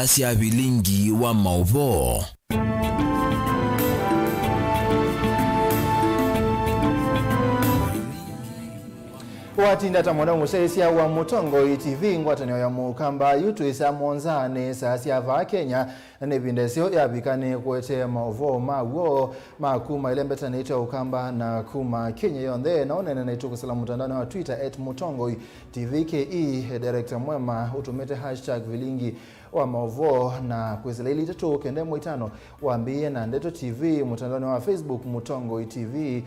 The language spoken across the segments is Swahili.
sasia Vilingi wa Mauvoo. Watinda tamoda musesia wa Mutongo TV ngwatanio ya mukamba yutu isa monzane sasia va Kenya ne vindesio ya bikane kwete Mauvoo mawo makuma ilembeta neita ukamba na kuma Kenya yonde naone na neituku salamu mtandao wa Twitter @Mutongo TV KE director MUEMA utumete #Vilingi wa Mauvoo na kwezela ili tatu kende mwitano waambie na Ndeto TV mtandao wa Facebook Mutongo TV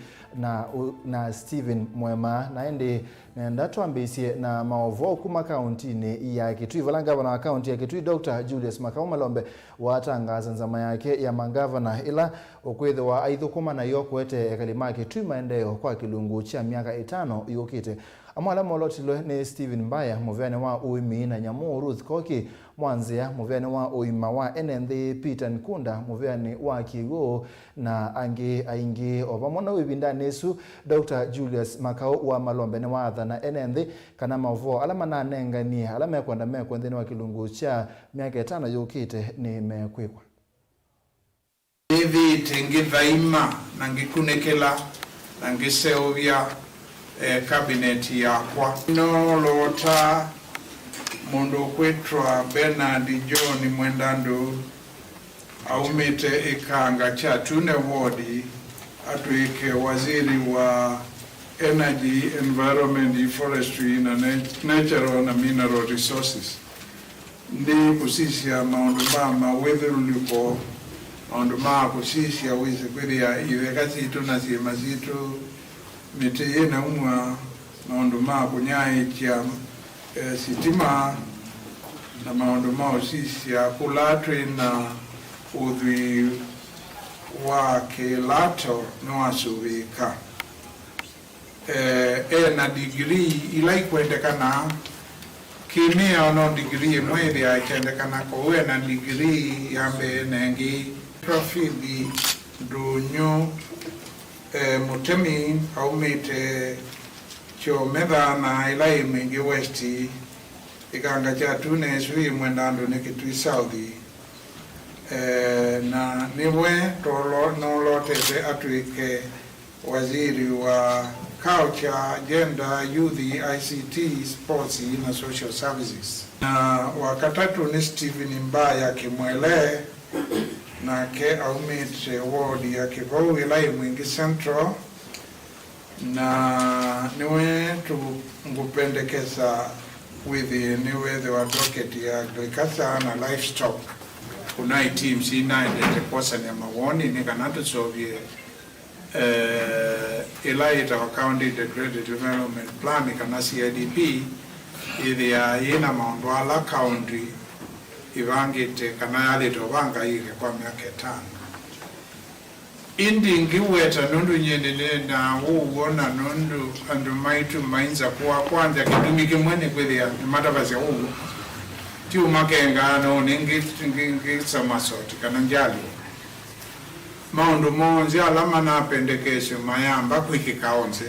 na Steven MUEMA naende nenda tuambisie na Mauvoo kuma kaunti ni ya Kitui valangavana wa kaunti ya Kitui Dr. Julius Makau Malombe watangaza nzama yake ya mangavana ila ukwethe wa aidho kuma na yokwete ekalima Kitui maendeo kwa kilungu cha miaka 5 yokite. Amwala molotilo ni Steven Mbaya muvyane wa uimi na Nyamu Ruth Koki Mwanzia muvyane wa uima wa NND Peter Nkunda muvyane wa Kigo na aingi obamona wibinda nesu Dr. Julius Makau wa Malombe ne watha na NND kana Mauvoo alama na nengani alama kwanda mekwendeni wa kilungu cha miaka 5 yokite ni mekwekwa hivi tengivaima nangikunekela nangiseovya cabinet yakwa no lota mondo kwetwa Bernard John Mwendando aumete ikanga cha tune wodi atuike waziri wa energy, environment, forestry na natural na mineral resources ndi kusisia maondoma wetheruliko maondoma kusisia wize kweria iwekati ito na sima zitu mite na umwa maondoma kunyai cha sitima na maondoma usisia kulatwe na udhi wa kelato nwasuvika na degree ilai kuendekana kimia ono degree mwezi ya kuendekana kowe na degree yambe nengi profili dunyo mutemi aumite cho medha na ilai mingi westi ikanga cha tune sui Mwendando ni Kitui Southi na niwe tolo nolotete atuike waziri wa culture, gender, youth, ICT, sports na social services. Na wakatatu ni Steven Mbaya Kimwele na ke aumite ward ya Kivou ilai mwingi central na niwe tungupendekeza niwe the advocate ya agriculture na livestock kunai team C9 tekosa ni mawoni ni kanatu sovye ilaita wa county integrated development plan kana CIDP ili ya ina maondwala county ivangite kana yalito vanga ile kwa miaka 5 indi ngiweta nundu nyendele na uwona nundu andu maitu mainza kwa kwanza kitumike mwene kweli ya matavazi ya uwu tiu makengano ningi samasoti kana njali maundu monzi alama na pendekesho mayamba kwikikaonze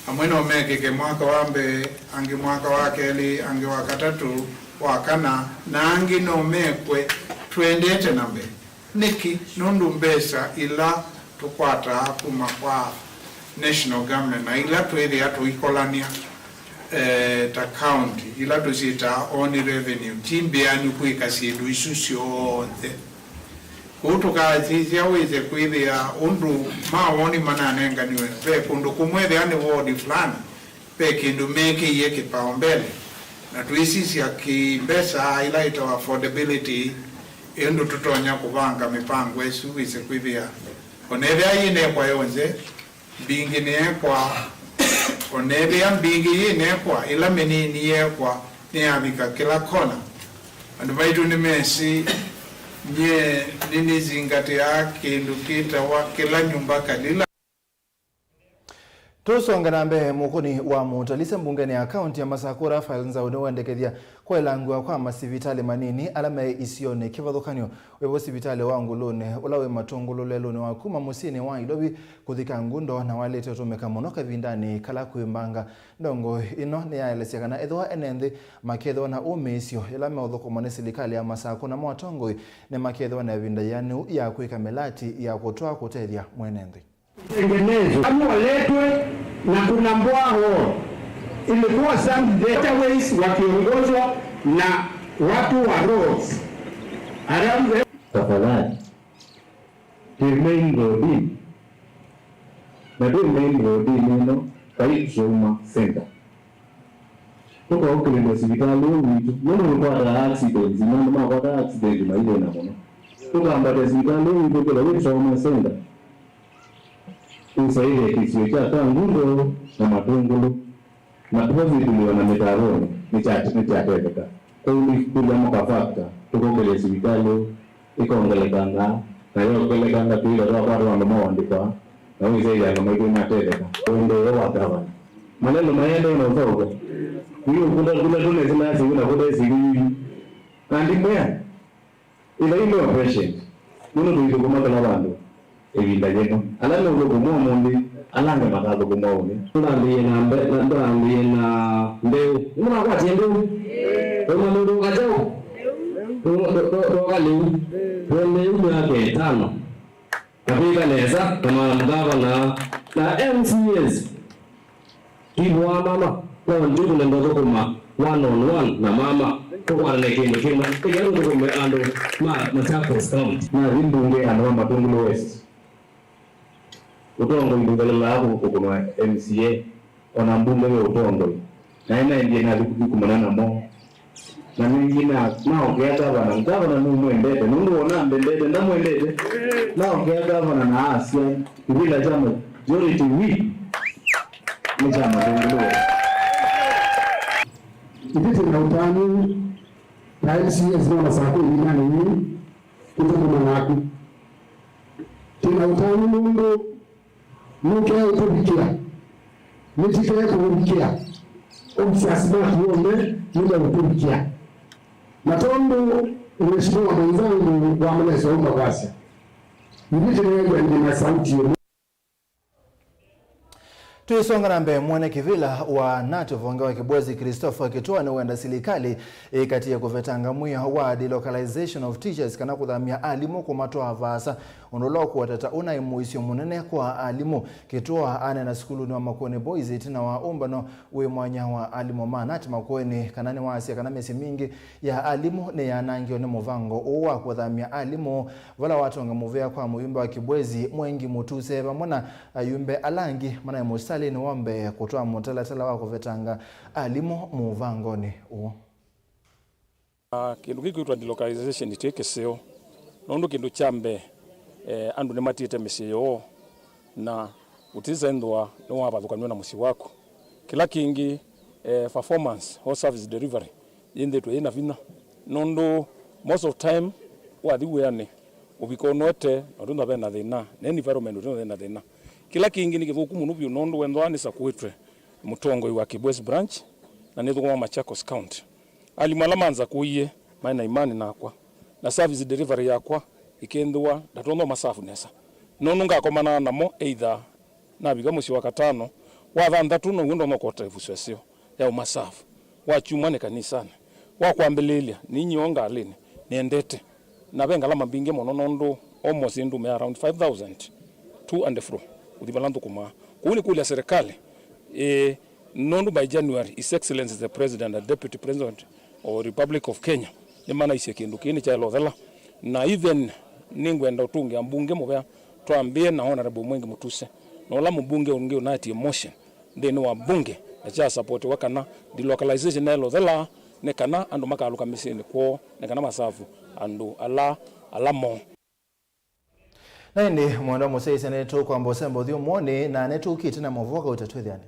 amwene omekeke mwaka wambe angi mwaka wakeli angi wakatatu wakana na angi no mekwe tuendete nambe niki nundu mbesa ila tukwata kuma kwa national government na ila tuwele hatu ikolania ta county ila tuzita only revenue timbe anu kuikasidu isusi ote kutuka zizi ya weze kwele ya undu maoni mananenga niwe pe kundu kumwele ane wodi fulani pe kindu meke yeke paombele na tuisisi ya kimbesa ila ito affordability endo tutonya kubanga mipango esu weze kwibia onebe ine kwa yonze bingi ne kwa onebe ya bingi ine kwa ila menini ye kwa ne abika kila kona andu baitu ni mesi nye nini zingate yake ndukita wa kila nyumba kalila Tusonga na mbele mukuni wa mutalise mbungeni ya kaunti ya Masakura files unewendekethia kwa ilangwa kwa masivitali manini alama isione kivathukanio wevo sivitali wa ngulune ulawe matungulule lune wa kuma musini wa ilobi kuthika ngundo na walete utumeka muno kavindani kala kuimbanga ndongo ino ni yaelesya kana ethwa enenthi makethwa na umesio ilama uthukuma ni serikali ya Masakura mwatongoi ni makethwa na vinda yanu ya kuika melati ya kutoa kutethia mwenenthi tengenezo kama waletwe na kuna mbwaho ilikuwa some dataways wakiongozwa na watu wa roads around the tafadhali main road na main road neno kaisoma center tuko huko ndio hospitali witu neno kwa accident neno kwa accident na ile na mono tukamba hospitali witu kwa kaisoma center usaide kisio cha tangundo na matungulu na tuwezi tuliwa na metaroni ni chateka kwa hiyo kula mkafakta tuko kile sibitalo ikaongelekanga na hiyo kelekanga pila roho kwa roho mmoja ndika na hiyo zaidi kama hiyo mateka ndio roho gavana maneno maende na utoka hiyo kula tuna zima zingine kwa zingine kandi mbaya ile patient ndio kama kala bando evinda jeno alame ulogo muomundi alange makado kumaone tunalie na ndeu una kwa tiendo kama ndo kajao ndo kaleu ndo yake tano kapika neza kama mgavana na MCS kibwa mama kwa ndio ndo kuma one on one na mama kwa lekeni kema ndio ndo ando Machakos County na vimbunge ando Matungulo West utongo ndungala hapo kwa MCA ona mbunge wa utongo na ina ndiye na kukumanana mo na nyingine nao kiata bana ngava na muendete nundu ona mbendete na muendete nao kiata bana na asia bila jama majority week ni jama ndio hivi na utani na MCS na Masako ina nini kutoka manaku tuna utani mungu nuke utubikia nitike kubikia umsiasima kiombe ndio utubikia matondo umeshindwa mwenzangu wa mleso wa basi ndio tunaweza ndio sauti Tuisonga na mbele mwene kivila wa NATO vongewa kibwezi Christopher Kitoa ni wenda serikali katika kuvetanga muya wa delocalization of teachers kana kudhamia alimu kumatoa vasa unulo kuwatata una imuisio munene kwa alimu Kitoa ane na skulu ni wa Makueni Boys itina wa umbano uwe mwanya wa alimu manati Makueni kanani wa asia kana mesi mingi ya alimu ni ya nangio ni muvango uwa kudhamia alimu wala watu nga muvea kwa muyumbe wa kibwezi mwengi mutuse pamona yumbe alangi mana ya musali ni wambe kutoa mutalatala wako vetanga alimu muvangoni uo. Kindu kikuitwa delocalization itekeseo nondo kindu chambe andu nematite misio na utizendwa no wabathukanwa na musi wako kila kingi performance or service delivery inde to ina vina nondo most of time wathiweane ubikonote ndunda bena thina na environment ndunda thina kila kingi ni githuku muno bio nondo wendwa ni sakwitwe mutongo wa Kibwezi branch na nithu kwa Machakos County ali malamanza kuiye maina imani nakwa na service delivery yakwa ikendwa ndatondo masafu nesa nono ngakomana namo either na biga musi wa katano wa thandatu no ngundo no kota ifusesio ya masafu wa chumane kanisani wa kwambelelia ninyi onga alini niendete na benga la mambinge mono nondo almost me around 5,000 to and fro udibalando kuma kuni kule serikali nondo by January His Excellency the President and Deputy President of Republic of Kenya nimana isekindu kini cha lothela na even ningwenda utunge ambunge mubya twambie na honorable mwengi mutuse no la mbunge unge unati emotion then wa bunge na cha support wakana delocalization na lothela ne kana andu makaluka misini ko ne kana masafu andu alamo na ndi mwanda museise netu kwa mbosembo thio mwone na netu kitina mavoka utatwethiani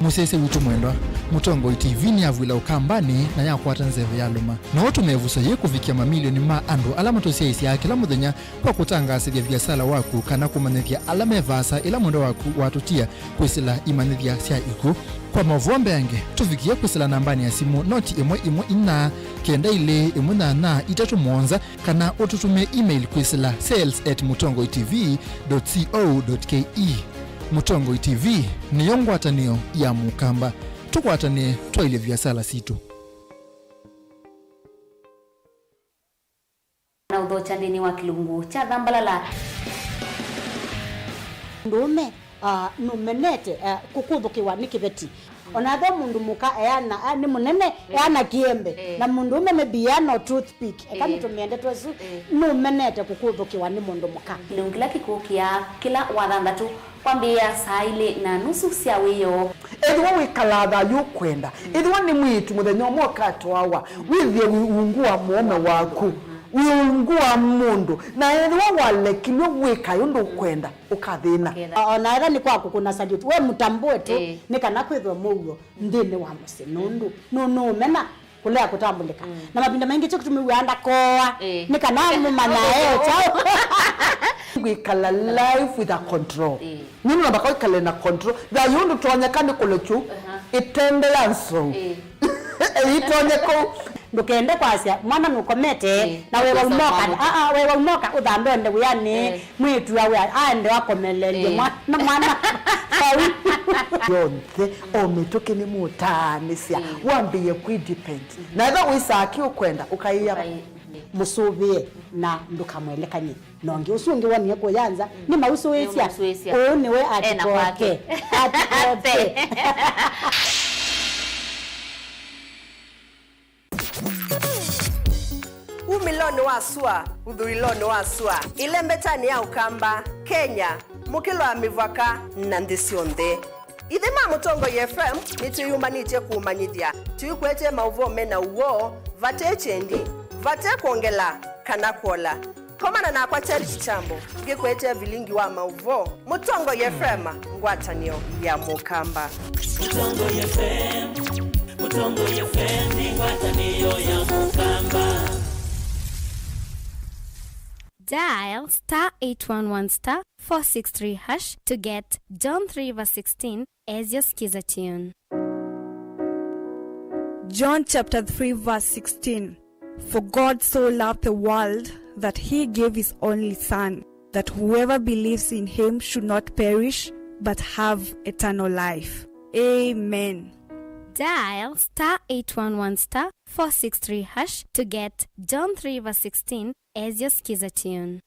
musese witu mwendwa Mutongo TV ni avwila ukambani na yakwata nzeve ya luma. Na watu mevusa ye kufikia mamilioni ma andu alama tosia isi ya kila muthenya kwa kutangasithia biasala waku kana kumanithia alama evasa ila mundo waku watutia kwisila imanithia sia iku. Kwa Mauvoo mbenge tufikia kwisila nambani ya simu noti imwe ina kenda ile imunana itatu monza kana ututume email kwisila sales@mutongoitv.co.ke. Mutongo TV ni yongwatanio ya mukamba. Tukwatane twaile biasala situ. Na udhocha ndini wa kilungu cha dhambalala. Ndume numenete kukubukiwa nikibeti. Onatho mundu muka eana ni munene eana kiembe na mundu ume mebiano toothpick kama tumiende twesu numenete kukubukiwa ni mundu muka. Kilungila kikukia kila wathandatu kwambia saa ile na nusu cia wiyo. Edwa wikalatha yukwenda. Edwa ni mwitu muthenya mwoka twawa. Withie ungua muome waku. Wiungua mundu na edwa walekilwe wika yundu kwenda ukathina. Ona era ni kwaku kuna salute we mutambue tu nikana kwithwa mugo ndini wa musi nundu no mena kulea kutambulika na mapinda mengi cyo kutumiwanda koa nikana mumana chao wikala life with a control. Nini nabaka wikala na control da yundu tuonyekane kulechu itendelanso itonyeko ndukende kwasia mwana nukomete na wewe umoka wewe umoka udambende uyane mwitu yawe aende wakomelelie mwana yonke ometoke ni mutanisia wambiye kwidepend na eba wisaki ukwenda ukaiya musubie na ndukamwelekanye nonge usungi wani yako yanza ni mauso wesia ni we atikoke Umiloni wa sua, udhuiloni wa sua. Ile mbetani ya ukamba, Kenya, mukilo wa mivwaka, nandisionde. Idhima Mutongo FM, nituyumba nije kuumanyidhia. Tuyukwete Mauvoo mena uwo, vate chendi, vate kuongela, kanakola. Komana na kwa chari chichambo, gikwete Vilingi wa Mauvoo. Mutongo FM, ngwatanio ya mukamba. Mutongo FM, ngwatanio ya mukamba. Dial *811*463# to get John 3:16 as your skiza tune. John chapter 3 verse 16. For God so loved the world that he gave his only son, that whoever believes in him should not perish but have eternal life. Amen. Dial *811*463# to get John 3:16 as your skiza tune.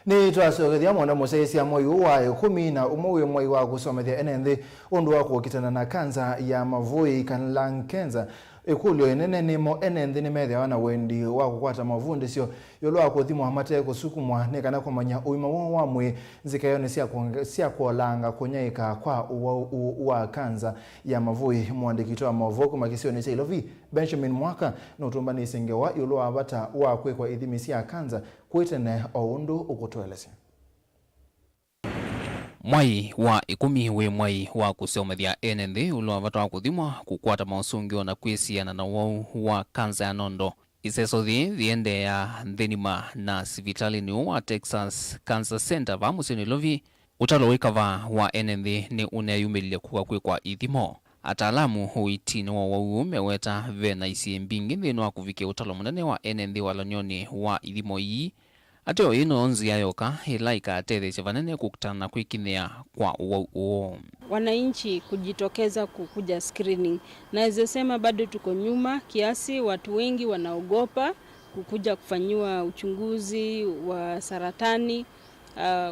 Ni twasogethia mwana musesia mwai wa 10 na umwe mwai wa kusomethia enenthi undu wa kukitana na kanza ya mavui kan lung cancer ekulyo enene nimo enenthi ni methia wana wendi wa kukwata Mauvoo ndisio yolwa kuthimwa hamate kusukumwa ne kana kumanya uima wa mwe nzikayo ni sia kuolanga kunyaika kwa wa kanza ya mavui mwandikito wa Mauvoo kumakisio ni Ilovi Benjamin Mwaka no tumbani sengewa yolwa abata wa kwekwa ithimisi ya kanza kuitene oundu ukutwelese. Mwai wa 10 we mwai wa kusomethia enenthi ulwa vata wa kuthimwa kukwata mausungio na kwisiana na wau wa kanza ya nondo. Iseso thiende ya Thenima na sivitali ni wa Texas Cancer Center va musini Lovi utalo wikava wa enenthi ni uneyumilie kuwa kwekwa ithimo. Ataalamu huitini wa wau meweta vena isi mbingi thini wa kuvikia utalo munene wa enenthi wa lanyoni wa ithimo ii. Ateo ino onzi ya yoka ilaika atedhe chivanene kukutana kwikinea kwa uo. Wananchi kujitokeza kukuja screening. Naweza sema bado tuko nyuma kiasi, watu wengi wanaogopa kukuja kufanyiwa uchunguzi wa saratani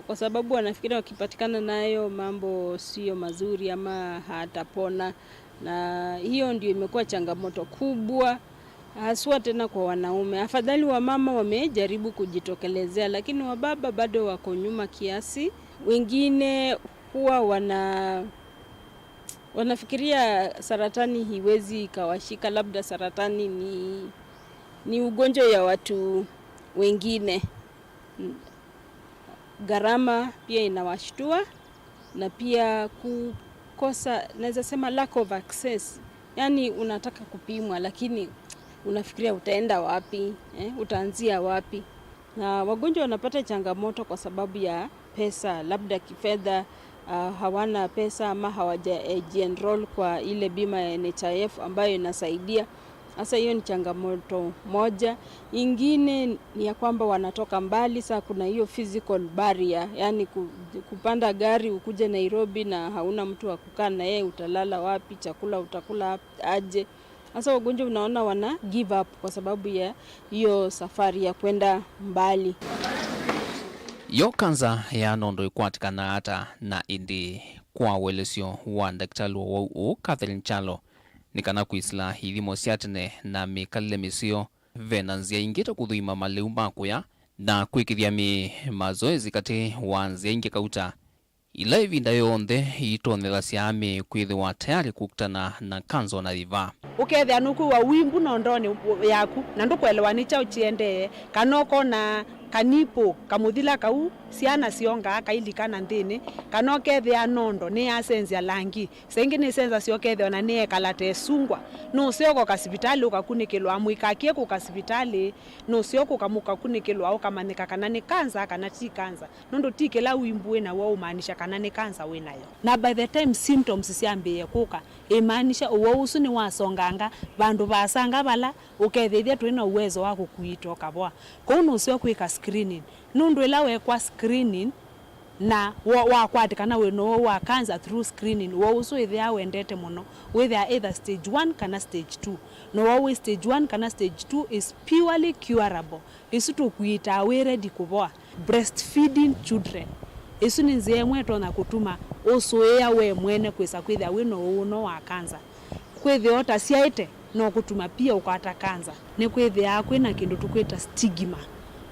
kwa sababu wanafikiri wakipatikana nayo mambo sio mazuri ama hatapona, na hiyo ndio imekuwa changamoto kubwa haswa tena kwa wanaume. Afadhali wa mama wamejaribu kujitokelezea, lakini wa baba bado wako nyuma kiasi. Wengine huwa wanafikiria saratani hiwezi kawashika, labda saratani ni ugonjwa ya watu wengine. Gharama pia inawashtua, na pia kukosa, naweza sema lack of access. Yani unataka kupimwa lakini unafikiria utaenda wapi, utaanzia wapi. Na wagonjwa wanapata changamoto kwa sababu ya pesa, labda kifedha, hawana pesa ama hawaja-enroll kwa ile bima ya NHIF ambayo inasaidia. Sasa hiyo ni changamoto moja. Ingine ni ya kwamba wanatoka mbali, sasa kuna hiyo physical barrier, yani kupanda gari ukuje Nairobi na hauna mtu wa kukaa na yeye, utalala wapi, chakula utakula aje. Sasa wagonjwa unaona wana give up kwa sababu ya hiyo safari ya kwenda mbali. Yo kanza ya nondo ikwatikana hata na indi kwa welesio wa daktari wa Catherine Chalo nikana kuisla hithimo siatene na mikalile misio venanzia ingita kudhuima maleu makuya na kwikithia mazoezi kati wanzia ingi kauta ila hivinda yonthe itonela siame kwithiwa tayari kukutana na kanzo na thiva. Ukethia nuku wa wimbu na ndoni yaku na ndukwelewa cha uchiende kanoko na kanipo kamuthila kau siana sionga kailikana nthini kanokethia nondo ni asenzia langi sengi ni senza siokethia na ni kalate sungwa no sioko kasipitali ukakunikilwa amuikakie ku kasipitali no sioko kamuka kunikilwa ukamanika kana ni kanza kana ti kanza nondo tikela wimbu na wao maanisha kana ni kanza wenayo na by the time symptoms siambie kuka imaanisha uwo usu ni wasonganga bandu basanga bala ukethithia twina uwezo wa kukuitoka bwa kono sio kuika screening nundu ila kwa screening na wa kwatikana weno wa cancer through screening wo uso ithia wendete muno whether either stage 1 kana stage 2 no wa stage 1 kana stage 2 is purely curable isu to kuita we ready kuboa breastfeeding children isu ni nzemwe tona kutuma usoea we mwene kwisa kwithia wino uno wa cancer kwithia ota siaite no kutuma pia ukata cancer ni kwithia kwina kindu tukwita stigma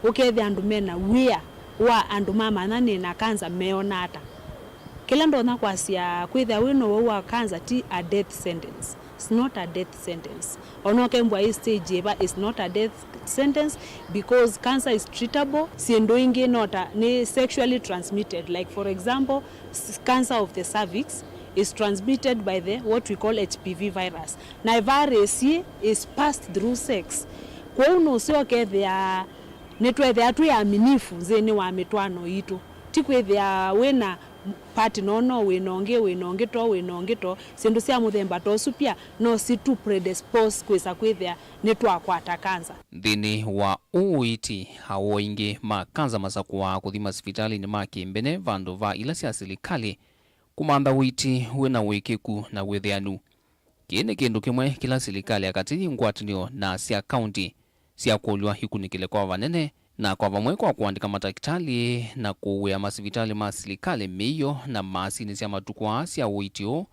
ukethia andu mena wia wa andu mama nani na kanza meonata kila ndona kwasia kwithia wino wa kanza ti a death sentence. It's not a death sentence. Onokembwa hii stage eba is not a death sentence because cancer is treatable. Siendoingi nota ni sexually transmitted, like for example cancer of the cervix is transmitted by the what we call HPV virus. Na virus is passed through sex. Kwa uno sio kethia netwethia tu ya minifu zeni wa mitwano itu tikwethia wena pati nono winonge to sindu sia muthemba tosu pia no situ predispose kwisa kwithia netwa kwata kanza thini wa uiti hawo ingi makanza masakwa kuthima hospitali ni makimbene vandu va ila sia serikali kumanda witi wena wikiku na withianu kine kindu kimwe kila serikali akati ngwatanio na sia county sia kuliwa hikunikile kwa vanene na kwa vamwe kwa kuandika matakitali na kuwea masivitali masilikali miyo na masini sia matukwa sia uitio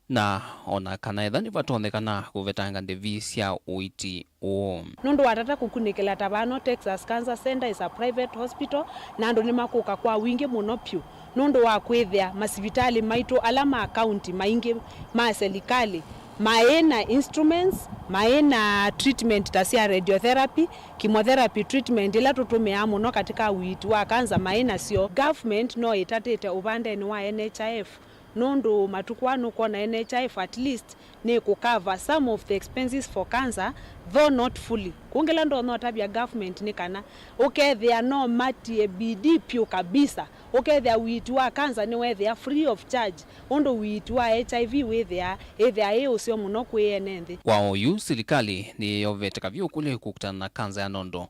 na ona kana ethani vatondekana kuvetanga ndevi sia uiti o nundu watata kukunikila tabano Texas Cancer Center is a private hospital na ndo ni makuka kwa wingi muno pyu nundu wa kwithia masivitali maito alama county maingi maselikali maena instruments maena treatment tasia radiotherapy chemotherapy treatment ila tutumia muno katika witu wa kanza maena sio government no itatete ubande ni wa NHIF nondo matukwano kwa na NHIF at least ni cover some of the expenses for cancer though not fully kungela ndo no tabia government ni kana ukethia no mati ebidi pio kabisa ukethia witu wa cancer ni wethia free of charge ondo witu wa HIV wethia ethia usio muno kwenende kwa oyu serikali ni yoveteka vyo kule kukutana na kanza ya nondo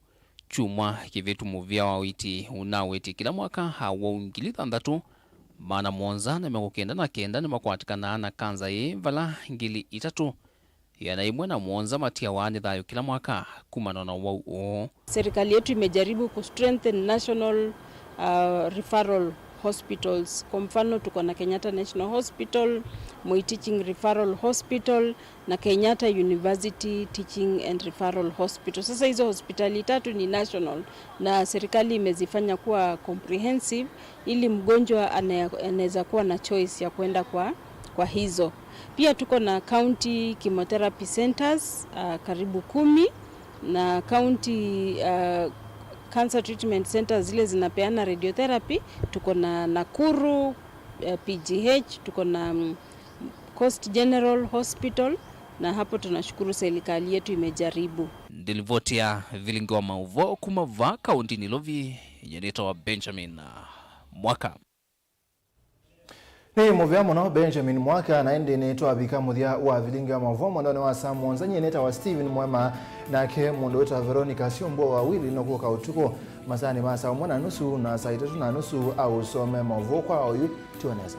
chumwa kivetu muvia wa witi unaweti kila mwaka hawa ungili thandatu mana mwonzana mekukenda na kenda ni makwatikana na kanza ye vala ngili itatu yana imwe na mwonza matia wani dhayo kila mwaka kumanona wao. Serikali yetu imejaribu ku-strengthen national referral hospitals. Kwa mfano tuko na Kenyatta National Hospital, Moi Teaching Referral Hospital na Kenyatta University Teaching and Referral Hospital. Sasa hizo hospitali tatu ni national na serikali imezifanya kuwa comprehensive ili mgonjwa anaweza kuwa na choice ya kwenda kwa hizo. Pia tuko na county chemotherapy centers karibu 10 na county cancer treatment centers zile zinapeana radiotherapy. Tuko na Nakuru PGH, tuko na Coast General Hospital, na hapo tunashukuru serikali yetu imejaribu. Ndilivotia Vilingi wa Mauvoo kumava kaunti nilovi yeneta wa Benjamin Mwaka. Ni muvya muno Benjamin Mwaka na indi neto abika muthia wa Vilingi wa Mauvoo mwandone wa Samuel yeneta wa Steven Muema nake mundu weta Veronica Siombo wawili no kuka utuko masani masa 1:30 na saa 3:30 au some Mauvoo kwa oyu tuoneza.